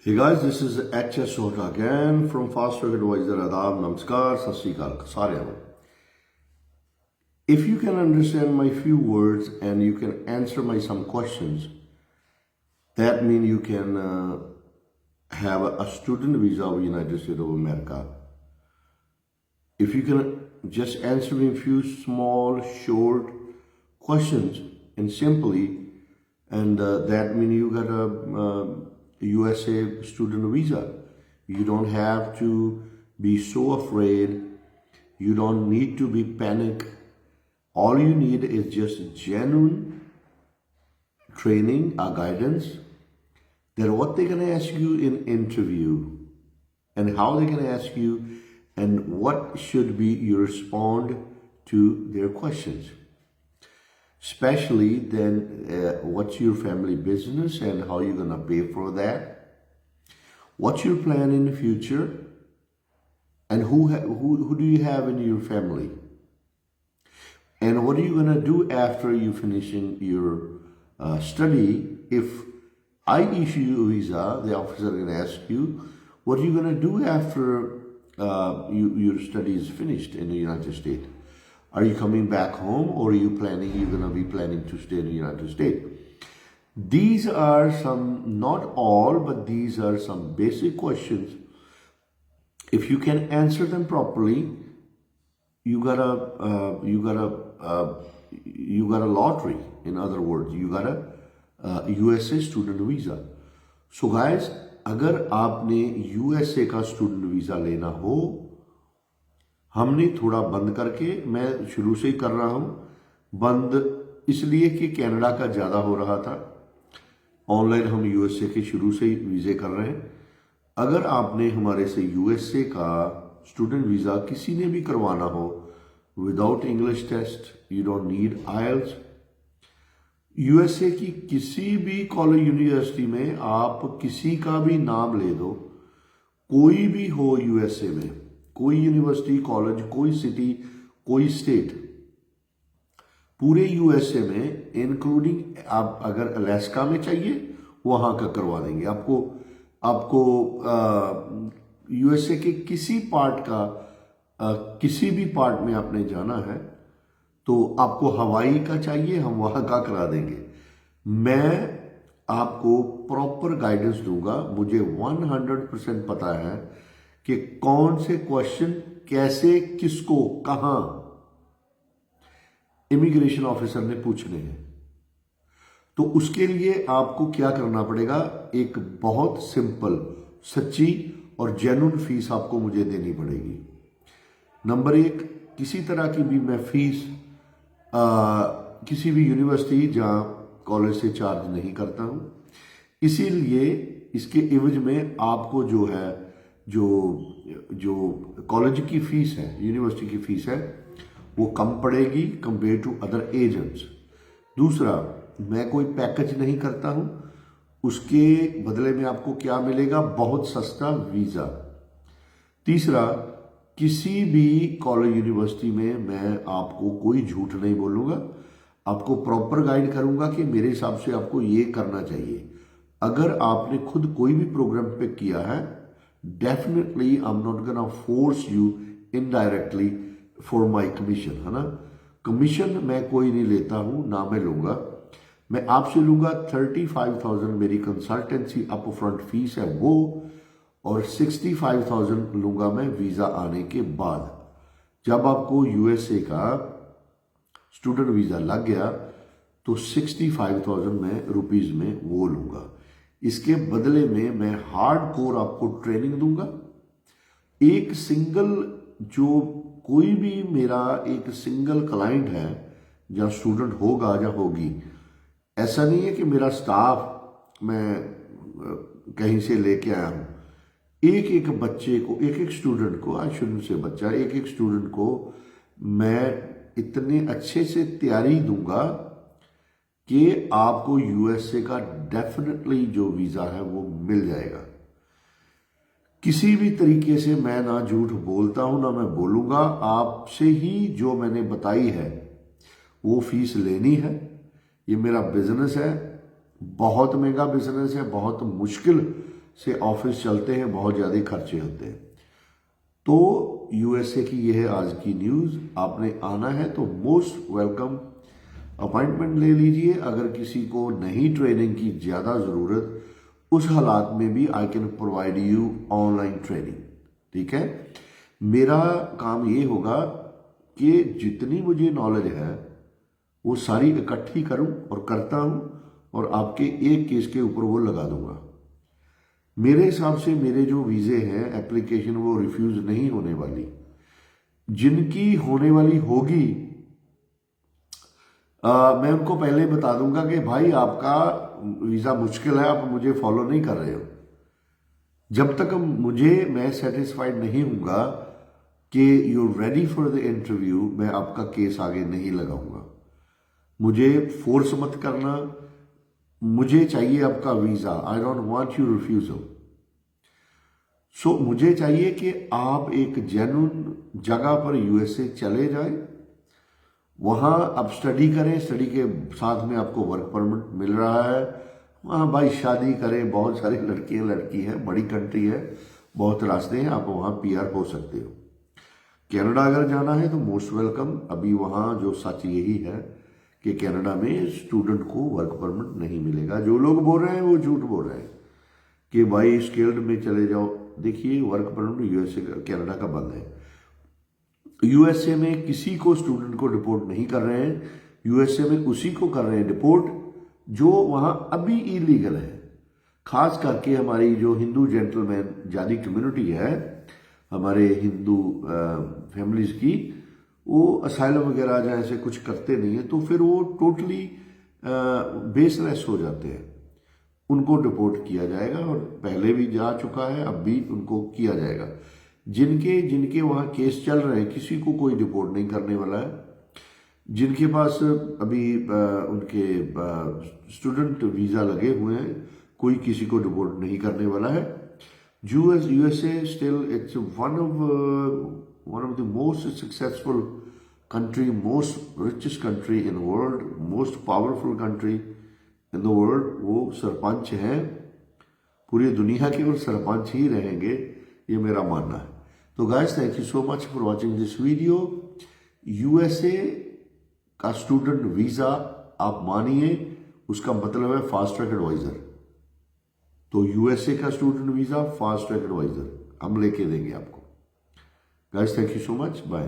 Hey guys, this is HS Sohta again from Fast Track Advisor. Adab, Namaskar, Sat Sri Akal, सारे हो. If you can understand my few words and you can answer my some questions, that means you can have a student visa of United States of America. If you can just answer me a few small, short questions and simply, and that means you got a USA student visa. You don't have to be so afraid. You don't need to be panic. All you need is just genuine training or guidance. Then what they're going to ask you in interview and how they're going to ask you and what should be you respond to their questions. Especially then what's your family business and how you're going to pay for that. What's your plan in the future and who do you have in your family. And what are you going to do after you finishing your study. If I issue you a visa, the officer is going to ask you, what are you going to do after your study is finished in the United States? Are you coming back home or are you planning, you're going to be planning to stay in the United States? These are some, not all, but these are some basic questions. If you can answer them properly, you got a lottery. In other words, you got a USA student visa. So guys, अगर आपने USA का student visa लेना हो, हमने थोड़ा बंद करके, मैं शुरू से ही कर रहा हूं बंद इसलिए कि कनाडा का ज्यादा हो रहा था. ऑनलाइन हम यूएसए के शुरू से ही वीजे कर रहे हैं. अगर आपने हमारे से यूएसए का स्टूडेंट वीजा किसी ने भी करवाना हो without English test, you don't need IELTS. USA की किसी भी कॉलेज यूनिवर्सिटी में आप किसी का भी नाम ले दो, कोई भी हो यूएसए में, कोई यूनिवर्सिटी, कॉलेज, कोई सिटी, कोई स्टेट, पूरे यूएसए में इंक्लूडिंग आप अगर अलास्का में चाहिए वहां का करवा देंगे. आपको यूएसए के किसी पार्ट का किसी भी पार्ट में आपने जाना है तो आपको हवाई का चाहिए, हम वहां का करा देंगे. मैं आपको प्रॉपर गाइडेंस दूंगा. मुझे 100% पता है कि कौन से क्वेश्चन कैसे, किसको, कहां इमिग्रेशन ऑफिसर ने पूछने हैं. तो उसके लिए आपको क्या करना पड़ेगा, एक बहुत सिंपल, सच्ची और जेन्युइन फीस आपको मुझे देनी पड़ेगी. नंबर 1, किसी तरह की भी मैं फीस किसी भी यूनिवर्सिटी जहां कॉलेज से चार्ज नहीं करता हूं. इसीलिए इसके एवज में आपको जो है, जो कॉलेज की फीस है, यूनिवर्सिटी की फीस है, वो कम पड़ेगी कंपेयर टू अदर एजेंट्स. दूसरा, मैं कोई पैकेज नहीं करता हूं. उसके बदले में आपको क्या मिलेगा, बहुत सस्ता वीजा. तीसरा, किसी भी कॉलेज यूनिवर्सिटी में मैं आपको कोई झूठ नहीं बोलूंगा. आपको प्रॉपर गाइड करूंगा कि मेरे हिसाब से आपको ये करना चाहिए. अगर आपने खुद कोई भी प्रोग्राम पिक किया है, definitely I am not gonna force you indirectly for my commission, है ना. कमीशन मैं कोई नहीं लेता हूं, ना मैं लूंगा. मैं आपसे लूंगा 35,000 मेरी कंसल्टेंसी अप फ्रंट फीस है वो, और 65,000 लूंगा मैं वीजा आने के बाद. जब आपको यूएसए का स्टूडेंट वीजा लग गया तो 65,000 में रुपीज में वो लूंगा. इसके बदले में मैं हार्ड कोर आपको ट्रेनिंग दूंगा. एक सिंगल, जो कोई भी मेरा एक सिंगल क्लाइंट है जहां स्टूडेंट होगा या होगी, ऐसा नहीं है कि मेरा स्टाफ मैं कहीं से लेके आया हूं. एक एक बच्चे को, एक एक स्टूडेंट को, आज शुरू से बच्चा, एक एक स्टूडेंट को मैं इतने अच्छे से तैयारी दूंगा कि आपको यूएसए का डेफिनेटली जो वीजा है वो मिल जाएगा. किसी भी तरीके से मैं ना झूठ बोलता हूं, ना मैं बोलूंगा. आपसे ही जो मैंने बताई है वो फीस लेनी है. ये मेरा बिजनेस है, बहुत महंगा बिजनेस है, बहुत मुश्किल से ऑफिस चलते हैं, बहुत ज़्यादा खर्चे होते हैं। तो यूएसए की यह है आज की न्यूज़। आपने आना है तो मोस्ट वेलकम, अपॉइंटमेंट ले लीजिए। अगर किसी को नहीं ट्रेनिंग की ज़्यादा ज़रूरत, उस हालात में भी I can provide you online training. ठीक है, मेरा काम ये होगा कि जितनी मुझे नॉलेज है वो सारी इकट्ठी करूं और करता हूं, और आपके एक केस के ऊपर वो लगा दूंगा। मेरे हिसाब से मेरे जो वीज़े हैं, एप्लीकेशन, वो रिफ्यूज़ नहीं होने वाली। जिनकी होने वाली होगी मैं उनको पहले बता दूंगा कि भाई आपका वीज़ा मुश्किल है, आप मुझे फॉलो नहीं कर रहे हो। जब तक मैं सेटिस्फाइड नहीं हूंगा कि you ready for the interview, मैं आपका केस आगे नहीं लगाऊंगा। मुझे फोर्स मत करना, मुझे चाहिए आपका visa. I don't want you refusal. So मुझे चाहिए कि आप एक जेन्युइन जगह पर यूएसए चले जाएं, वहां आप स्टडी करें, स्टडी के साथ में आपको वर्क परमिट मिल रहा है, वहां भाई शादी करें। बहुत सारी लड़कियां लड़की है, बड़ी कंट्री है, बहुत रास्ते हैं, आप वहां पीआर हो सकते हो। कनाडा अगर जाना है तो मोस्ट वेलकम। अभी वहां जो सच यही है कि कनाडा में स्टूडेंट को वर्क परमिट नहीं मिलेगा। जो लोग बोल रहे हैं वो झूठ बोल रहे हैं कि भाई स्किल्ड में चले जाओ। देखिए, वर्क परमिट यूएसए कनाडा का बंद है। यूएसए में किसी को स्टूडेंट को डिपोर्ट नहीं कर रहे हैं। यूएसए में उसी को कर रहे हैं डिपोर्ट जो वहां अभी इलीगल है। खास करके हमारी जो हिंदू जेंटलमैन ज्यादा कम्युनिटी है, हमारे हिंदू फैमिलीज की, वो असाइलम वगैरह जैसे कुछ करते नहीं है, तो फिर वो टोटली बेसलेस हो जाते हैं। उनको डिपोर्ट किया जाएगा, और पहले भी जा चुका है, अब भी उनको किया जाएगा। जिनके जिनके वहां केस चल रहे हैं, किसी को कोई डिपोर्ट नहीं करने वाला है। जिनके पास अभी उनके स्टूडेंट वीजा लगे हुए हैं, कोई किसी को डिपोर्ट नहीं करने वाला है। USA still it's one of the most successful country, most richest country in the world, most powerful country in the world। वो सरपंच हैं पूरी दुनिया के, और सरपंच ही रहेंगे, ये मेरा मानना है। तो guys, thank you so much for watching this video. USA का स्टूडेंट वीजा आप मानिए, उसका मतलब है फास्ट ट्रैक एडवाइजर। तो यूएसए का student visa fast track adviser हम लेके देंगे आपको। Guys, thank you so much, bye.